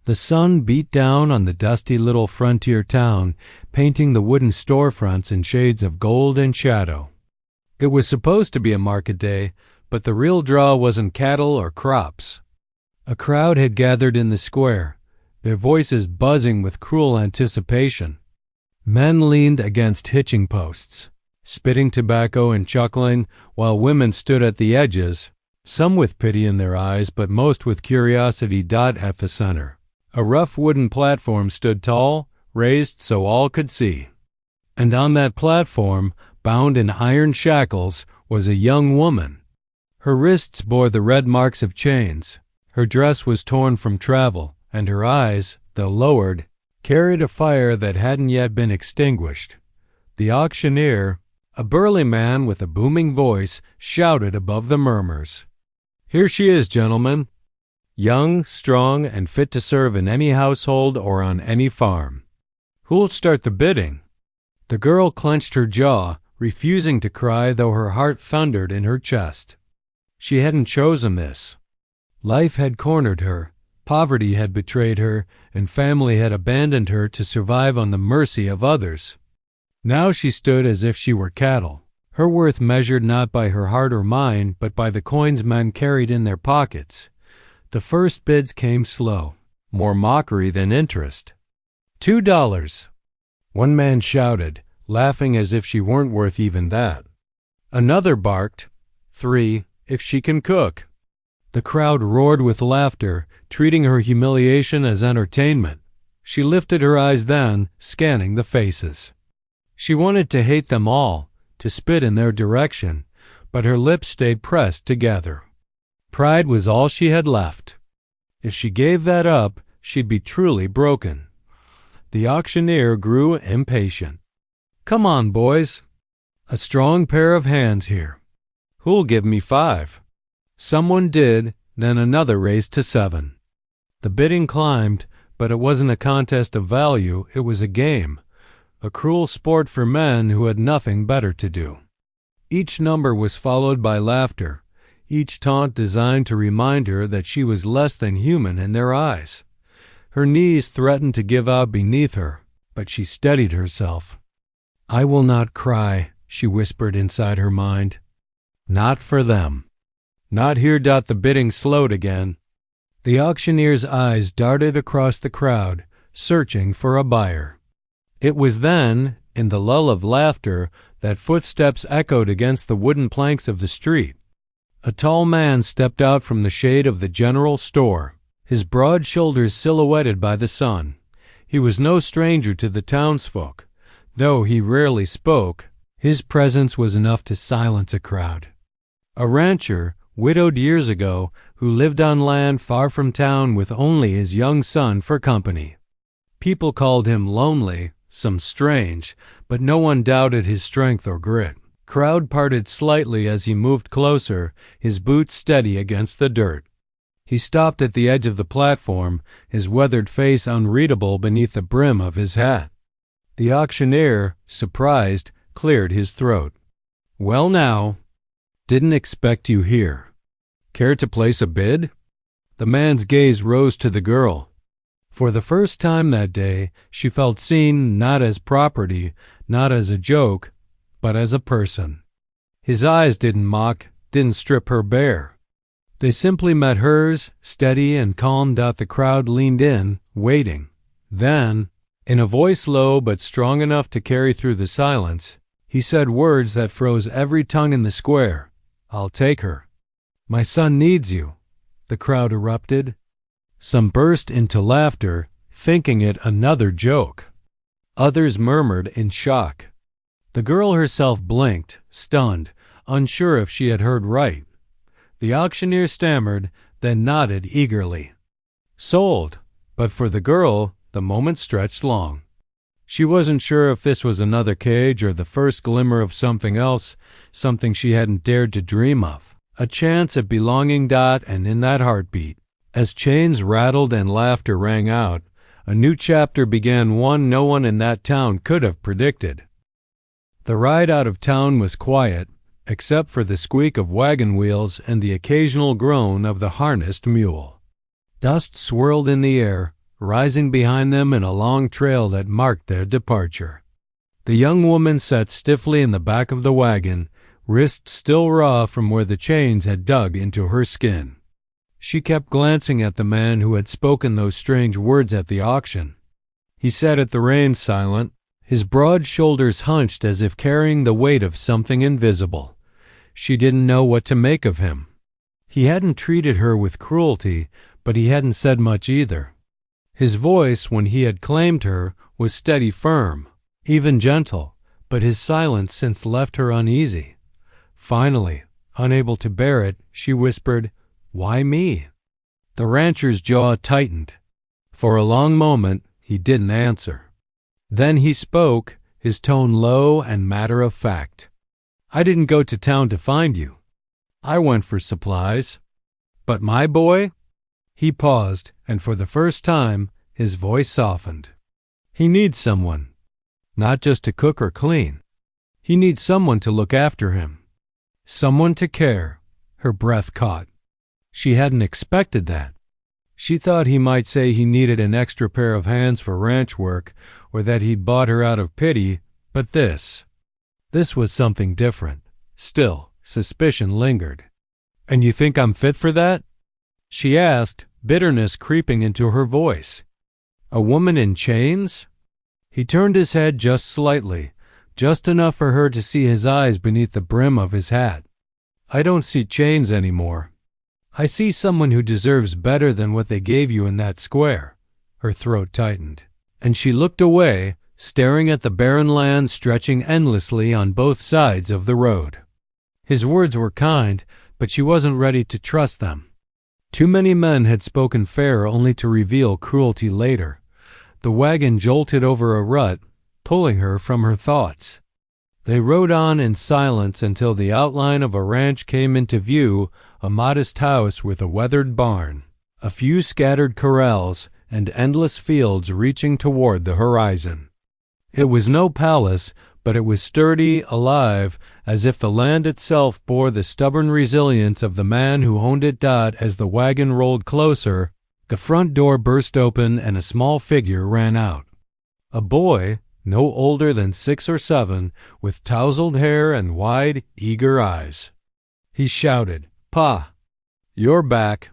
The sun beat down on the dusty little frontier town, painting the wooden storefronts in shades of gold and shadow. It was supposed to be a market day, but the real draw wasn't cattle or crops. A crowd had gathered in the square, their voices buzzing with cruel anticipation. Men leaned against hitching posts, spitting tobacco and chuckling, while women stood at the edges, some with pity in their eyes, but most with curiosity. At the center, a rough wooden platform stood tall, raised so all could see. And on that platform, bound in iron shackles, was a young woman. Her wrists bore the red marks of chains. Her dress was torn from travel, and her eyes, though lowered, carried a fire that hadn't yet been extinguished. The auctioneer, a burly man with a booming voice, shouted above the murmurs. "Here she is, gentlemen. Young, strong, and fit to serve in any household or on any farm. Who'll start the bidding?" The girl clenched her jaw, refusing to cry, though her heart thundered in her chest. She hadn't chosen this. Life had cornered her, poverty had betrayed her, and family had abandoned her to survive on the mercy of others. Now she stood as if she were cattle, her worth measured not by her heart or mind, but by the coins men carried in their pockets. The first bids came slow, more mockery than interest. $2. One man shouted, laughing as if she weren't worth even that. Another barked, $3, if she can cook. The crowd roared with laughter, treating her humiliation as entertainment. She lifted her eyes then, scanning the faces. She wanted to hate them all, to spit in their direction, but her lips stayed pressed together. Pride was all she had left. If she gave that up, she'd be truly broken. The auctioneer grew impatient. "Come on, boys. A strong pair of hands here. Who'll give me $5? Someone did, then another raised to $7. The bidding climbed, but it wasn't a contest of value, it was a game, a cruel sport for men who had nothing better to do. Each number was followed by laughter, each taunt designed to remind her that she was less than human in their eyes. Her knees threatened to give out beneath her, but she steadied herself. "I will not cry," she whispered inside her mind. "Not for them. Not here." The bidding slowed again. The auctioneer's eyes darted across the crowd, searching for a buyer. It was then, in the lull of laughter, that footsteps echoed against the wooden planks of the street. A tall man stepped out from the shade of the general store, his broad shoulders silhouetted by the sun. He was no stranger to the townsfolk. Though he rarely spoke, his presence was enough to silence a crowd. A rancher, widowed years ago, who lived on land far from town with only his young son for company. People called him lonely, some strange, but no one doubted his strength or grit. Crowd parted slightly as he moved closer, his boots steady against the dirt. He stopped at the edge of the platform, his weathered face unreadable beneath the brim of his hat. The auctioneer, surprised, cleared his throat. "Well now, didn't expect you here. Care to place a bid?" The man's gaze rose to the girl. For the first time that day, she felt seen not as property, not as a joke, but as a person. His eyes didn't mock, didn't strip her bare. They simply met hers, steady and calm. The crowd leaned in, waiting. Then, in a voice low but strong enough to carry through the silence, he said words that froze every tongue in the square. "I'll take her." "My son needs you," the crowd erupted. Some burst into laughter, thinking it another joke. Others murmured in shock. The girl herself blinked, stunned, unsure if she had heard right. The auctioneer stammered, then nodded eagerly. Sold, but for the girl, the moment stretched long. She wasn't sure if this was another cage or the first glimmer of something else, something she hadn't dared to dream of. A chance at belonging. And in that heartbeat, as chains rattled and laughter rang out, a new chapter began, one no one in that town could have predicted. The ride out of town was quiet, except for the squeak of wagon wheels and the occasional groan of the harnessed mule. Dust swirled in the air, rising behind them in a long trail that marked their departure. The young woman sat stiffly in the back of the wagon, wrists still raw from where the chains had dug into her skin. She kept glancing at the man who had spoken those strange words at the auction. He sat at the reins silent, his broad shoulders hunched as if carrying the weight of something invisible. She didn't know what to make of him. He hadn't treated her with cruelty, but he hadn't said much either. His voice, when he had claimed her, was steady, firm, even gentle, but his silence since left her uneasy. Finally, unable to bear it, she whispered, "Why me?" The rancher's jaw tightened. For a long moment, he didn't answer. Then he spoke, his tone low and matter-of-fact. "I didn't go to town to find you. I went for supplies. But my boy?" He paused, and for the first time, his voice softened. "He needs someone. Not just to cook or clean. He needs someone to look after him. Someone to care." Her breath caught. She hadn't expected that. She thought he might say he needed an extra pair of hands for ranch work, or that he'd bought her out of pity, but this was something different. Still, suspicion lingered. "And you think I'm fit for that?" she asked, bitterness creeping into her voice. "A woman in chains?" He turned his head just slightly, just enough for her to see his eyes beneath the brim of his hat. "I don't see chains anymore. I see someone who deserves better than what they gave you in that square." Her throat tightened, and she looked away, staring at the barren land stretching endlessly on both sides of the road. His words were kind, but she wasn't ready to trust them. Too many men had spoken fair only to reveal cruelty later. The wagon jolted over a rut, pulling her from her thoughts. They rode on in silence until the outline of a ranch came into view, a modest house with a weathered barn, a few scattered corrals, and endless fields reaching toward the horizon. It was no palace, but it was sturdy, alive, as if the land itself bore the stubborn resilience of the man who owned it. As the wagon rolled closer, the front door burst open and a small figure ran out. A boy, no older than 6 or 7, with tousled hair and wide, eager eyes. He shouted, "Pa, you're back."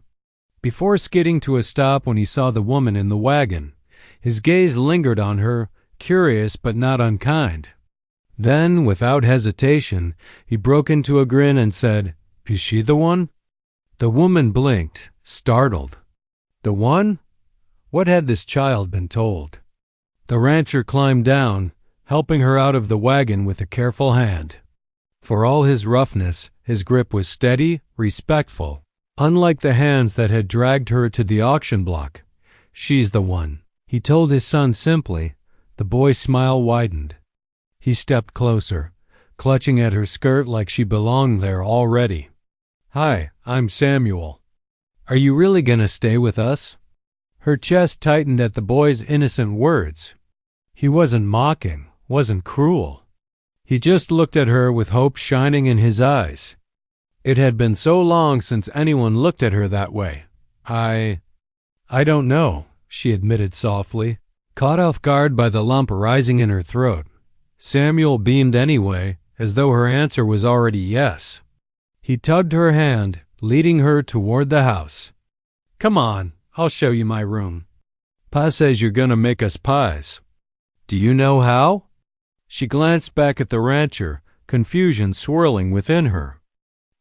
Before skidding to a stop when he saw the woman in the wagon, his gaze lingered on her, curious but not unkind. Then, without hesitation, he broke into a grin and said, "Is she the one?" The woman blinked, startled. The one? What had this child been told? The rancher climbed down, helping her out of the wagon with a careful hand. For all his roughness, his grip was steady, respectful, unlike the hands that had dragged her to the auction block. "She's the one," he told his son simply. The boy's smile widened. He stepped closer, clutching at her skirt like she belonged there already. "Hi, I'm Samuel. Are you really gonna stay with us?" Her chest tightened at the boy's innocent words. He wasn't mocking, wasn't cruel. He just looked at her with hope shining in his eyes. It had been so long since anyone looked at her that way. I don't know," she admitted softly, caught off guard by the lump rising in her throat. Samuel beamed anyway, as though her answer was already yes. He tugged her hand, leading her toward the house. "Come on, I'll show you my room. Pa says you're gonna make us pies. Do you know how?" She glanced back at the rancher, confusion swirling within her.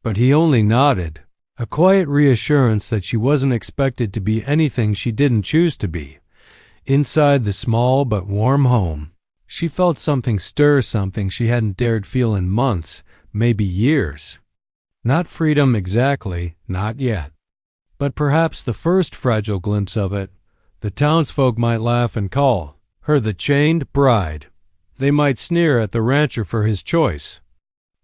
But he only nodded, a quiet reassurance that she wasn't expected to be anything she didn't choose to be. Inside the small but warm home, she felt something stir, something she hadn't dared feel in months, maybe years. Not freedom exactly, not yet. But perhaps the first fragile glimpse of it. The townsfolk might laugh and call her the chained bride. They might sneer at the rancher for his choice.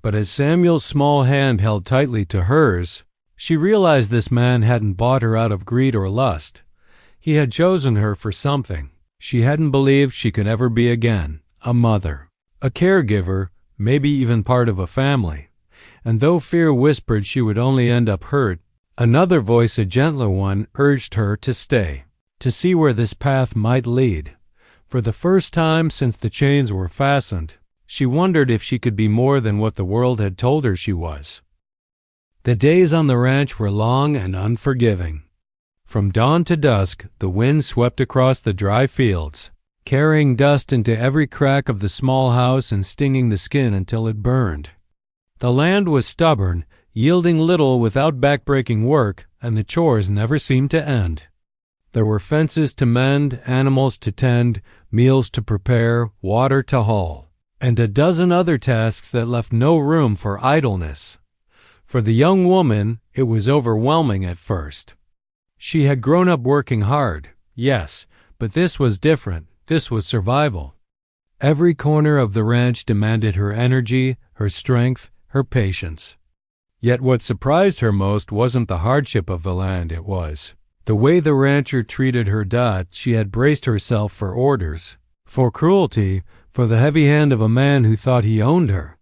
But as Samuel's small hand held tightly to hers, she realized this man hadn't bought her out of greed or lust. He had chosen her for something she hadn't believed she could ever be again: a mother, a caregiver, maybe even part of a family. And though fear whispered she would only end up hurt, another voice, a gentler one, urged her to stay. to see where this path might lead. For the first time since the chains were fastened, she wondered if she could be more than what the world had told her she was. The days on the ranch were long and unforgiving. From dawn to dusk, the wind swept across the dry fields, carrying dust into every crack of the small house and stinging the skin until it burned. The land was stubborn, yielding little without backbreaking work, and the chores never seemed to end. There were fences to mend, animals to tend, meals to prepare, water to haul, and a dozen other tasks that left no room for idleness. For the young woman, it was overwhelming at first. She had grown up working hard, yes, but this was different. This was survival. Every corner of the ranch demanded her energy, her strength, her patience. Yet what surprised her most wasn't the hardship of the land, it was the way the rancher treated her. She had braced herself for orders, for cruelty, for the heavy hand of a man who thought he owned her.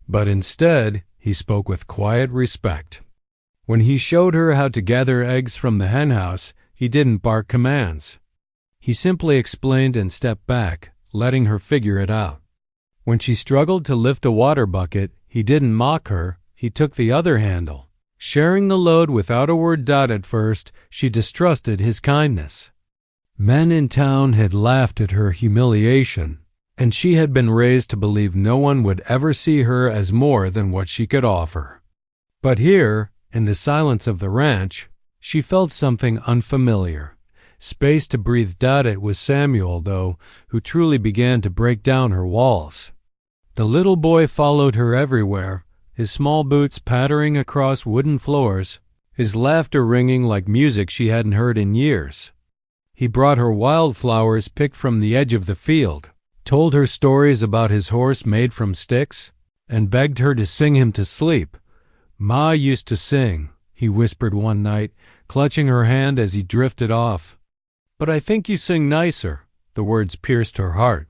But instead, he spoke with quiet respect. When he showed her how to gather eggs from the henhouse, he didn't bark commands. He simply explained and stepped back, letting her figure it out. When she struggled to lift a water bucket, he didn't mock her, he took the other handle. Sharing the load without a word. At first, she distrusted his kindness. Men in town had laughed at her humiliation, and she had been raised to believe no one would ever see her as more than what she could offer. But here, in the silence of the ranch, she felt something unfamiliar. Space to breathe. It was Samuel, though, who truly began to break down her walls. The little boy followed her everywhere, his small boots pattering across wooden floors, his laughter ringing like music she hadn't heard in years. He brought her wildflowers picked from the edge of the field, told her stories about his horse made from sticks, and begged her to sing him to sleep. "Ma used to sing," he whispered one night, clutching her hand as he drifted off. "But I think you sing nicer." The words pierced her heart.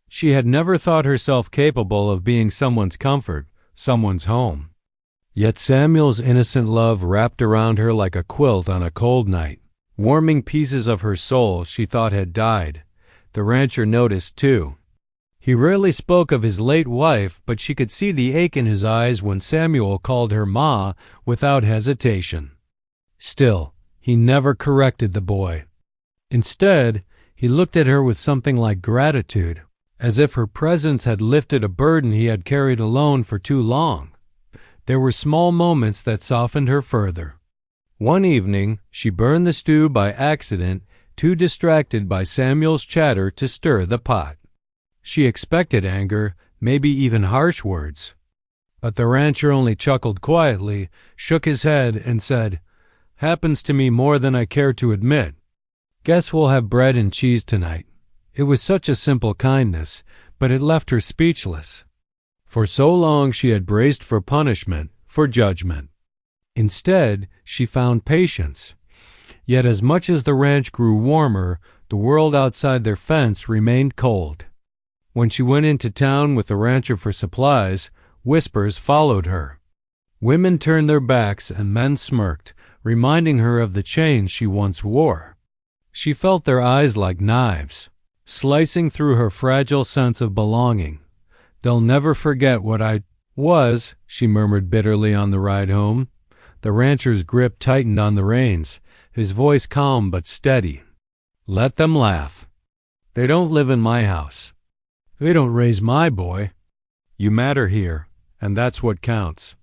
She had never thought herself capable of being someone's comfort, someone's home. Yet Samuel's innocent love wrapped around her like a quilt on a cold night, warming pieces of her soul she thought had died. The rancher noticed, too. He rarely spoke of his late wife, but she could see the ache in his eyes when Samuel called her Ma without hesitation. Still, he never corrected the boy. Instead, he looked at her with something like gratitude, as if her presence had lifted a burden he had carried alone for too long. There were small moments that softened her further. One evening, she burned the stew by accident, too distracted by Samuel's chatter to stir the pot. She expected anger, maybe even harsh words. But the rancher only chuckled quietly, shook his head, and said, "Happens to me more than I care to admit. Guess we'll have bread and cheese tonight." It was such a simple kindness, but it left her speechless. For so long she had braced for punishment, for judgment. Instead, she found patience. Yet as much as the ranch grew warmer, the world outside their fence remained cold. When she went into town with the rancher for supplies, whispers followed her. Women turned their backs and men smirked, reminding her of the chains she once wore. She felt their eyes like knives, slicing through her fragile sense of belonging. "They'll never forget what I was," she murmured bitterly on the ride home. The rancher's grip tightened on the reins, his voice calm but steady. "Let them laugh. They don't live in my house. They don't raise my boy. You matter here, and that's what counts."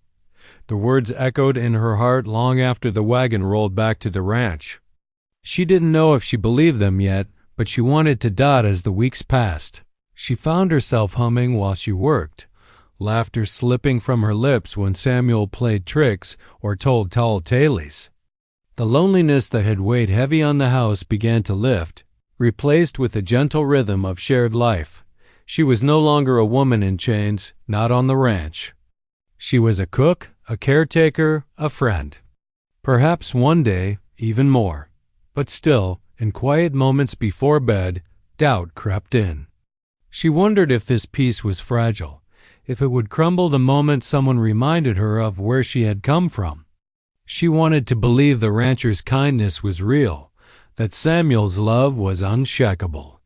The words echoed in her heart long after the wagon rolled back to the ranch. She didn't know if she believed them yet, but she wanted to as the weeks passed. She found herself humming while she worked, laughter slipping from her lips when Samuel played tricks or told tall tales. The loneliness that had weighed heavy on the house began to lift, replaced with a gentle rhythm of shared life. She was no longer a woman in chains, not on the ranch. She was a cook, a caretaker, a friend. Perhaps one day, even more. But still, in quiet moments before bed, doubt crept in. She wondered if this peace was fragile, if it would crumble the moment someone reminded her of where she had come from. She wanted to believe the rancher's kindness was real, that Samuel's love was unshakable.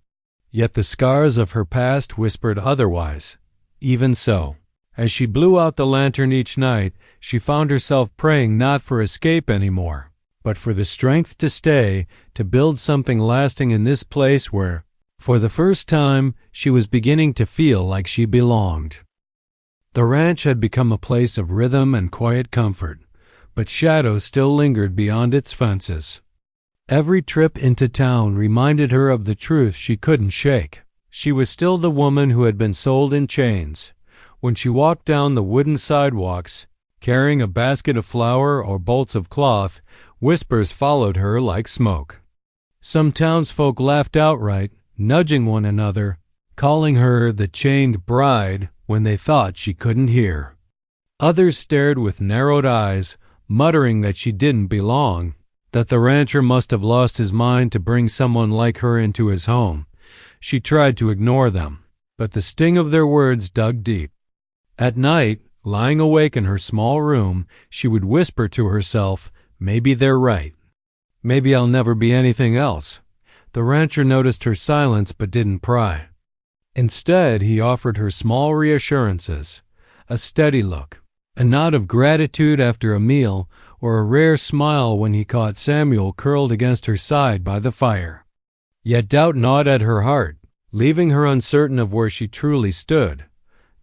Yet the scars of her past whispered otherwise. Even so, as she blew out the lantern each night, she found herself praying not for escape anymore, but for the strength to stay, to build something lasting in this place where, for the first time, she was beginning to feel like she belonged. The ranch had become a place of rhythm and quiet comfort, but shadow still lingered beyond its fences. Every trip into town reminded her of the truth she couldn't shake. She was still the woman who had been sold in chains. When she walked down the wooden sidewalks, carrying a basket of flour or bolts of cloth, whispers followed her like smoke. Some townsfolk laughed outright, nudging one another, calling her the chained bride when they thought she couldn't hear. Others stared with narrowed eyes, muttering that she didn't belong, that the rancher must have lost his mind to bring someone like her into his home. She tried to ignore them, but the sting of their words dug deep. At night, lying awake in her small room, she would whisper to herself, "Maybe they're right. Maybe I'll never be anything else." The rancher noticed her silence but didn't pry. Instead, he offered her small reassurances, a steady look, a nod of gratitude after a meal, or a rare smile when he caught Samuel curled against her side by the fire. Yet doubt gnawed at her heart, leaving her uncertain of where she truly stood.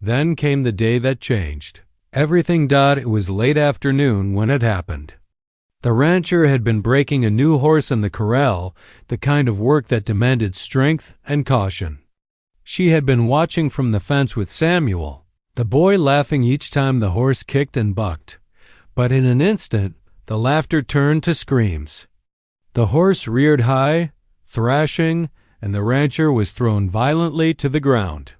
Then came the day that changed. Everything. It was late afternoon when it happened. The rancher had been breaking a new horse in the corral, the kind of work that demanded strength and caution. She had been watching from the fence with Samuel, the boy laughing each time the horse kicked and bucked. But in an instant, the laughter turned to screams. The horse reared high, thrashing, and the rancher was thrown violently to the ground.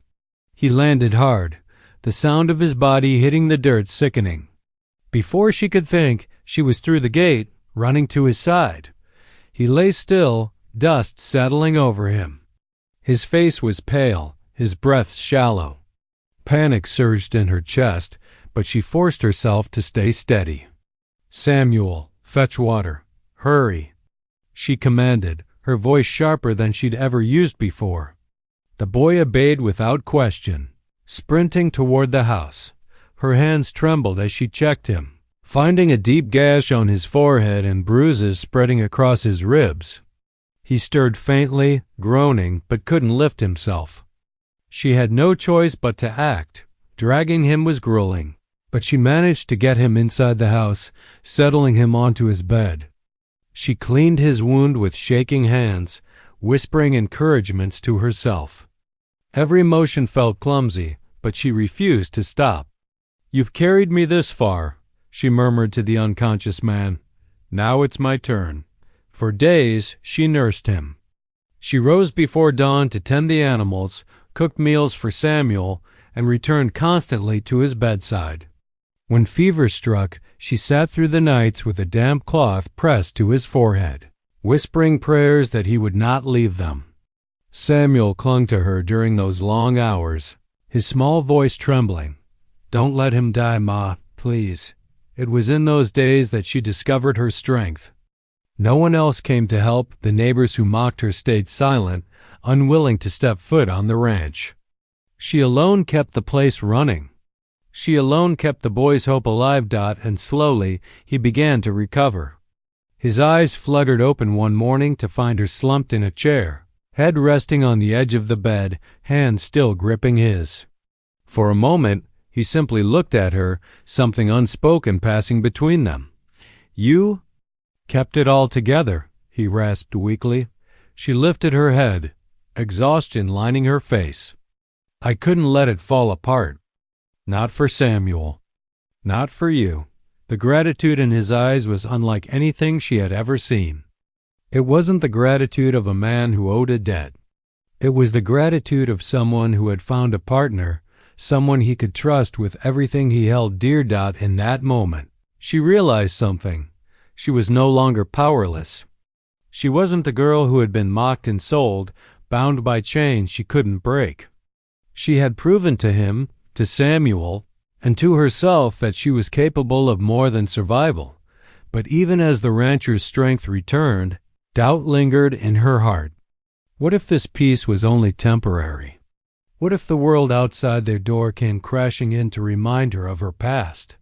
He landed hard, the sound of his body hitting the dirt sickening. Before she could think, she was through the gate, running to his side. He lay still, dust settling over him. His face was pale, his breath shallow. Panic surged in her chest, but she forced herself to stay steady. "Samuel, fetch water. Hurry," she commanded, her voice sharper than she'd ever used before. The boy obeyed without question, sprinting toward the house. Her hands trembled as she checked him, finding a deep gash on his forehead and bruises spreading across his ribs. He stirred faintly, groaning, but couldn't lift himself. She had no choice but to act. Dragging him was grueling, but she managed to get him inside the house, settling him onto his bed. She cleaned his wound with shaking hands, whispering encouragements to herself. Every motion felt clumsy, but she refused to stop. "You've carried me this far," she murmured to the unconscious man. "Now it's my turn." For days, she nursed him. She rose before dawn to tend the animals, cooked meals for Samuel, and returned constantly to his bedside. When fever struck, she sat through the nights with a damp cloth pressed to his forehead, whispering prayers that he would not leave them. Samuel clung to her during those long hours, his small voice trembling. "Don't let him die, Ma, please." It was in those days that she discovered her strength. No one else came to help. The neighbors who mocked her stayed silent, unwilling to step foot on the ranch. She alone kept the place running. She alone kept the boy's hope alive. And slowly, he began to recover. His eyes fluttered open one morning to find her slumped in a chair, head resting on the edge of the bed, hand still gripping his. For a moment, he simply looked at her, something unspoken passing between them. "You kept it all together," he rasped weakly. She lifted her head, exhaustion lining her face. "I couldn't let it fall apart. Not for Samuel. Not for you." The gratitude in his eyes was unlike anything she had ever seen. It wasn't the gratitude of a man who owed a debt. It was the gratitude of someone who had found a partner, someone he could trust with everything he held dear. In that moment, she realized something. She was no longer powerless. She wasn't the girl who had been mocked and sold, bound by chains she couldn't break. She had proven to him, to Samuel, and to herself that she was capable of more than survival. But even as the rancher's strength returned, Doubt lingered in her heart. What if this peace was only temporary? What if the world outside their door came crashing in to remind her of her past?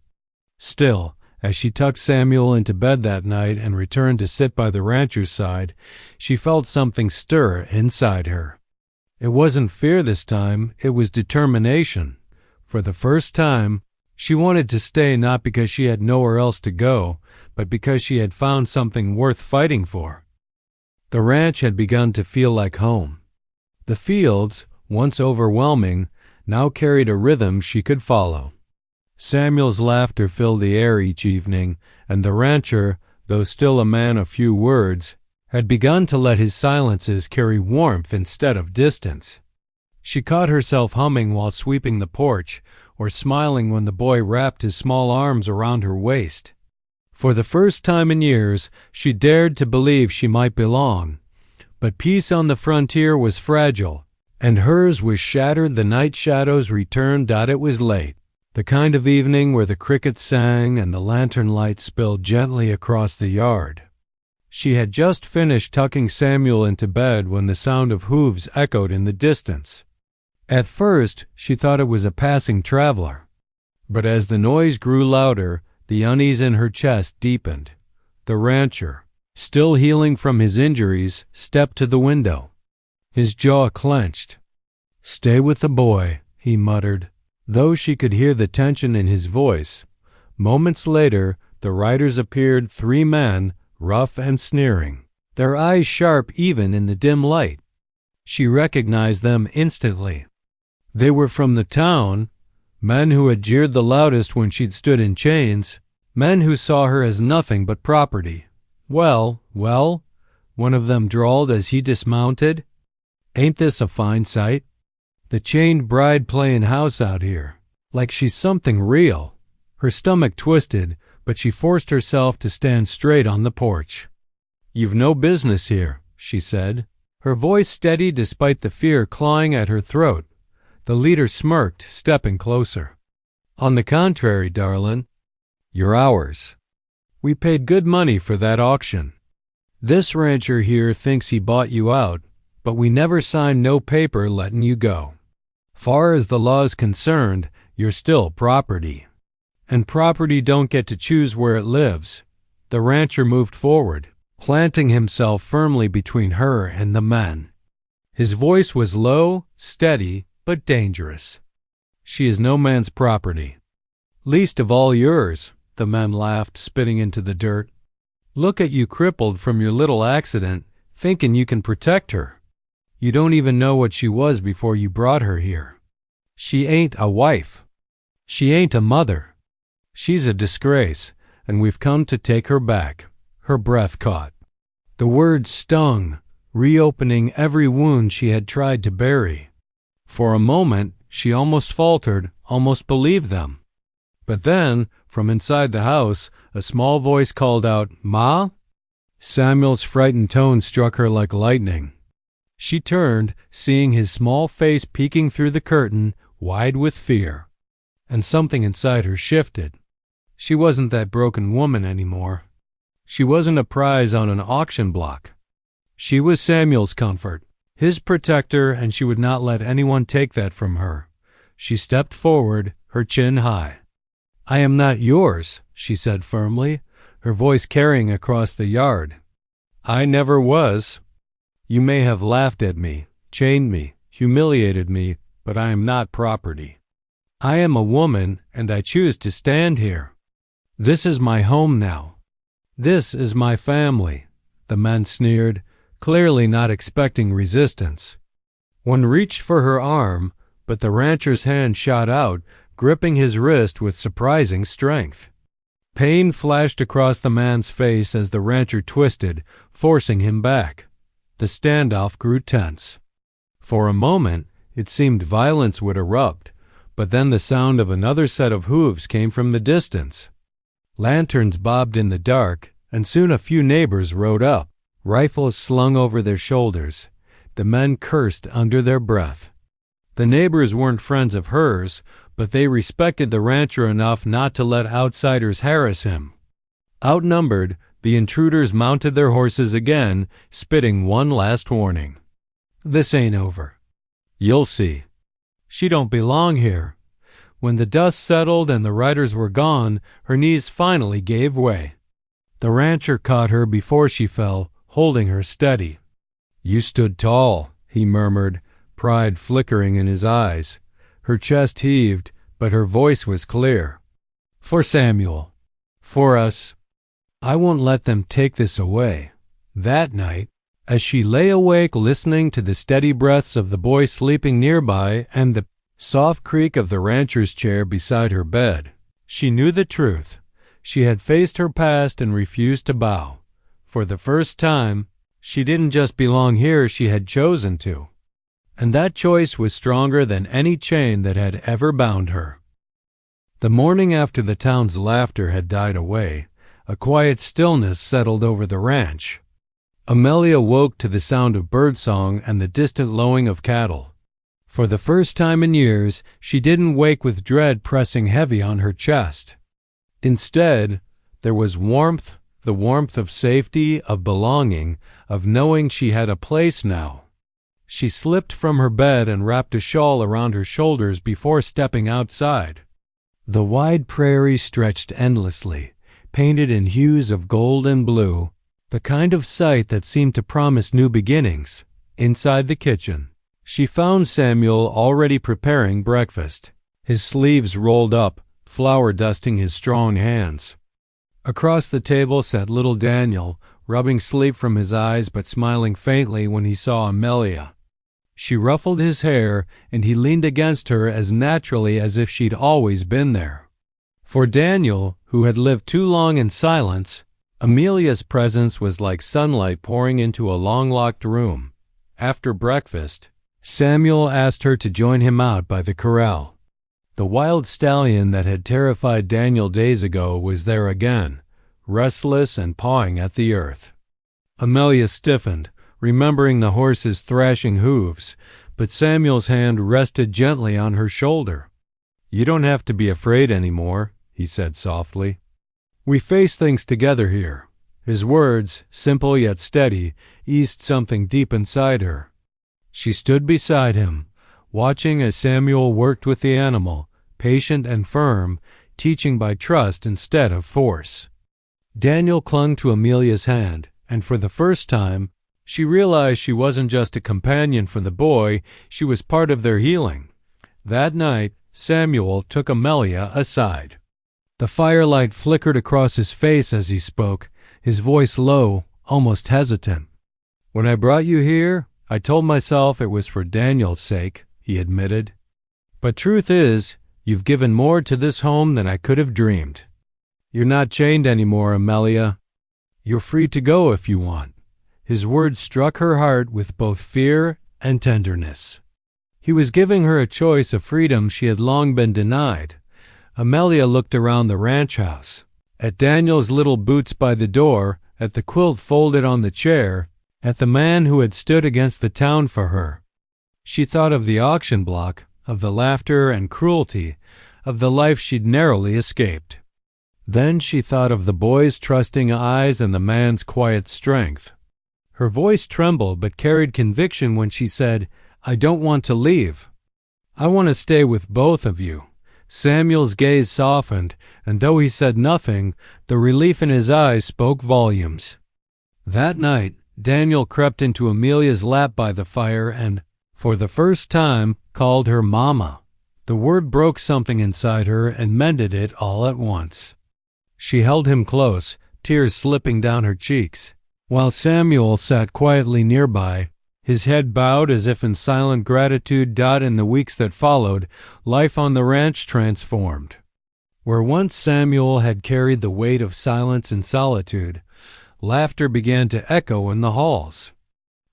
Still, as she tucked Samuel into bed that night and returned to sit by the rancher's side, she felt something stir inside her. It wasn't fear this time, it was determination. For the first time, she wanted to stay not because she had nowhere else to go, but because she had found something worth fighting for. The ranch had begun to feel like home. The fields, once overwhelming, now carried a rhythm she could follow. Samuel's laughter filled the air each evening, and the rancher, though still a man of few words, had begun to let his silences carry warmth instead of distance. She caught herself humming while sweeping the porch, or smiling when the boy wrapped his small arms around her waist. For the first time in years, she dared to believe she might belong. But peace on the frontier was fragile, and hers was shattered the night shadows returned. It was late, the kind of evening where the crickets sang and the lantern light spilled gently across the yard. She had just finished tucking Samuel into bed when the sound of hooves echoed in the distance. At first, she thought it was a passing traveler. But as the noise grew louder, the unease in her chest deepened. The rancher, still healing from his injuries, stepped to the window. His jaw clenched. "Stay with the boy," he muttered, though she could hear the tension in his voice. Moments later, the riders appeared, 3 men, rough and sneering, their eyes sharp even in the dim light. She recognized them instantly. They were from the town, men who had jeered the loudest when she'd stood in chains, men who saw her as nothing but property. Well, one of them drawled as he dismounted. "Ain't this a fine sight? The chained bride playing house out here, like she's something real." Her stomach twisted, but she forced herself to stand straight on the porch. "You've no business here," she said, her voice steady despite the fear clawing at her throat. The leader smirked, stepping closer. "On the contrary, darlin', you're ours. We paid good money for that auction. This rancher here thinks he bought you out, but we never signed no paper letting you go. Far as the law's concerned, you're still property. And property don't get to choose where it lives." The rancher moved forward, planting himself firmly between her and the men. His voice was low, steady, but dangerous. "She is no man's property. Least of all yours," the men laughed, spitting into the dirt. "Look at you crippled from your little accident, thinking you can protect her. You don't even know what she was before you brought her here. She ain't a wife. She ain't a mother. She's a disgrace, and we've come to take her back." Her breath caught. The words stung, reopening every wound she had tried to bury. For a moment, she almost faltered, almost believed them. But then, from inside the house, a small voice called out, "Ma?" Samuel's frightened tone struck her like lightning. She turned, seeing his small face peeking through the curtain, wide with fear. And something inside her shifted. She wasn't that broken woman anymore. She wasn't a prize on an auction block. She was Samuel's comfort, his protector, and she would not let anyone take that from her. She stepped forward, her chin high. "I am not yours," she said firmly, her voice carrying across the yard. "I never was. You may have laughed at me, chained me, humiliated me, but I am not property. I am a woman, and I choose to stand here. This is my home now. This is my family." The men sneered, clearly not expecting resistance. One reached for her arm, but the rancher's hand shot out, gripping his wrist with surprising strength. Pain flashed across the man's face as the rancher twisted, forcing him back. The standoff grew tense. For a moment, it seemed violence would erupt, but then the sound of another set of hooves came from the distance. Lanterns bobbed in the dark, and soon a few neighbors rode up, rifles slung over their shoulders. The men cursed under their breath. The neighbors weren't friends of hers, but they respected the rancher enough not to let outsiders harass him. Outnumbered, the intruders mounted their horses again, spitting one last warning. "This ain't over. You'll see. She don't belong here." When the dust settled and the riders were gone, her knees finally gave way. The rancher caught her before she fell, holding her steady. "You stood tall," he murmured, pride flickering in his eyes. Her chest heaved, but her voice was clear. "For Samuel. For us. I won't let them take this away." That night, as she lay awake listening to the steady breaths of the boy sleeping nearby and the soft creak of the rancher's chair beside her bed, she knew the truth. She had faced her past and refused to bow. For the first time, she didn't just belong here, she had chosen to. And that choice was stronger than any chain that had ever bound her. The morning after the town's laughter had died away, a quiet stillness settled over the ranch. Amelia woke to the sound of birdsong and the distant lowing of cattle. For the first time in years, she didn't wake with dread pressing heavy on her chest. Instead, there was warmth, the warmth of safety, of belonging, of knowing she had a place now. She slipped from her bed and wrapped a shawl around her shoulders before stepping outside. The wide prairie stretched endlessly, painted in hues of gold and blue, the kind of sight that seemed to promise new beginnings. Inside the kitchen, she found Samuel already preparing breakfast, his sleeves rolled up, flour dusting his strong hands. Across the table sat little Daniel, rubbing sleep from his eyes but smiling faintly when he saw Amelia. She ruffled his hair, and he leaned against her as naturally as if she'd always been there. For Daniel, who had lived too long in silence, Amelia's presence was like sunlight pouring into a long-locked room. After breakfast, Samuel asked her to join him out by the corral. The wild stallion that had terrified Daniel days ago was there again, restless and pawing at the earth. Amelia stiffened, remembering the horse's thrashing hooves, but Samuel's hand rested gently on her shoulder. "You don't have to be afraid anymore," he said softly. "We face things together here." His words, simple yet steady, eased something deep inside her. She stood beside him, watching as Samuel worked with the animal, patient and firm, teaching by trust instead of force. Daniel clung to Amelia's hand, and for the first time, she realized she wasn't just a companion for the boy, she was part of their healing. That night, Samuel took Amelia aside. The firelight flickered across his face as he spoke, his voice low, almost hesitant. "When I brought you here, I told myself it was for Daniel's sake," he admitted. "But truth is, you've given more to this home than I could have dreamed. You're not chained anymore, Amelia. You're free to go if you want." His words struck her heart with both fear and tenderness. He was giving her a choice of freedom she had long been denied. Amelia looked around the ranch house, at Daniel's little boots by the door, at the quilt folded on the chair, at the man who had stood against the town for her. She thought of the auction block, of the laughter and cruelty, of the life she'd narrowly escaped. Then she thought of the boy's trusting eyes and the man's quiet strength. Her voice trembled but carried conviction when she said, "I don't want to leave. I want to stay with both of you." Samuel's gaze softened, and though he said nothing, the relief in his eyes spoke volumes. That night, Daniel crept into Amelia's lap by the fire and, for the first time, called her Mama. The word broke something inside her and mended it all at once. She held him close, tears slipping down her cheeks, while Samuel sat quietly nearby, his head bowed as if in silent gratitude. In the weeks that followed, life on the ranch transformed. Where once Samuel had carried the weight of silence and solitude, laughter began to echo in the halls.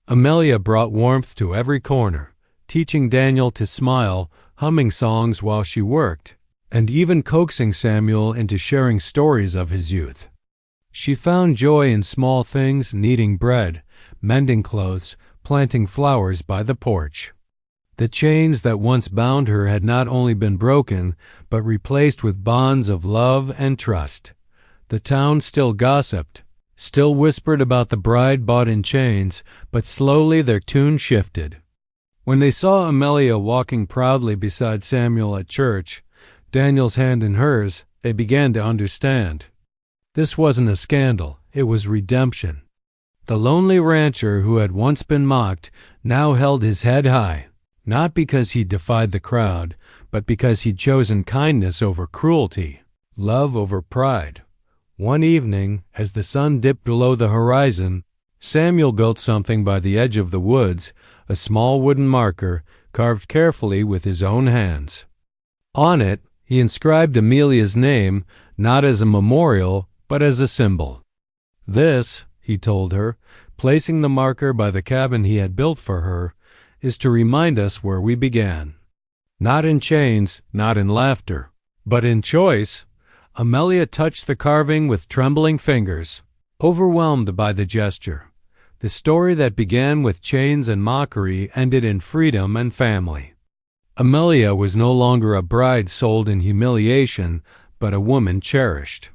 Amelia brought warmth to every corner, teaching Daniel to smile, humming songs while she worked, and even coaxing Samuel into sharing stories of his youth. She found joy in small things, kneading bread, mending clothes, planting flowers by the porch. The chains that once bound her had not only been broken, but replaced with bonds of love and trust. The town still gossiped, still whispered about the bride bought in chains, but slowly their tune shifted. When they saw Amelia walking proudly beside Samuel at church, Daniel's hand in hers, they began to understand. This wasn't a scandal, it was redemption. The lonely rancher who had once been mocked now held his head high, not because he defied the crowd, but because he'd chosen kindness over cruelty, love over pride. One evening, as the sun dipped below the horizon, Samuel built something by the edge of the woods, a small wooden marker carved carefully with his own hands. On it, he inscribed Amelia's name, not as a memorial, but as a symbol. This, he told her, placing the marker by the cabin he had built for her, is to remind us where we began. Not in chains, not in laughter, but in choice. Amelia touched the carving with trembling fingers, overwhelmed by the gesture. The story that began with chains and mockery ended in freedom and family. Amelia was no longer a bride sold in humiliation, but a woman cherished.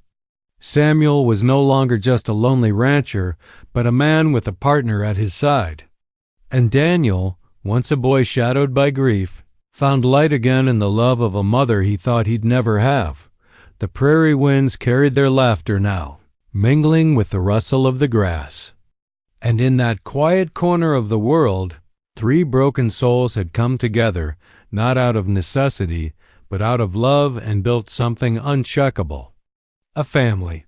Samuel was no longer just a lonely rancher, but a man with a partner at his side. And Daniel, once a boy shadowed by grief, found light again in the love of a mother he thought he'd never have. The prairie winds carried their laughter now, mingling with the rustle of the grass. And in that quiet corner of the world, 3 broken souls had come together, not out of necessity, but out of love, and built something uncheckable. A family.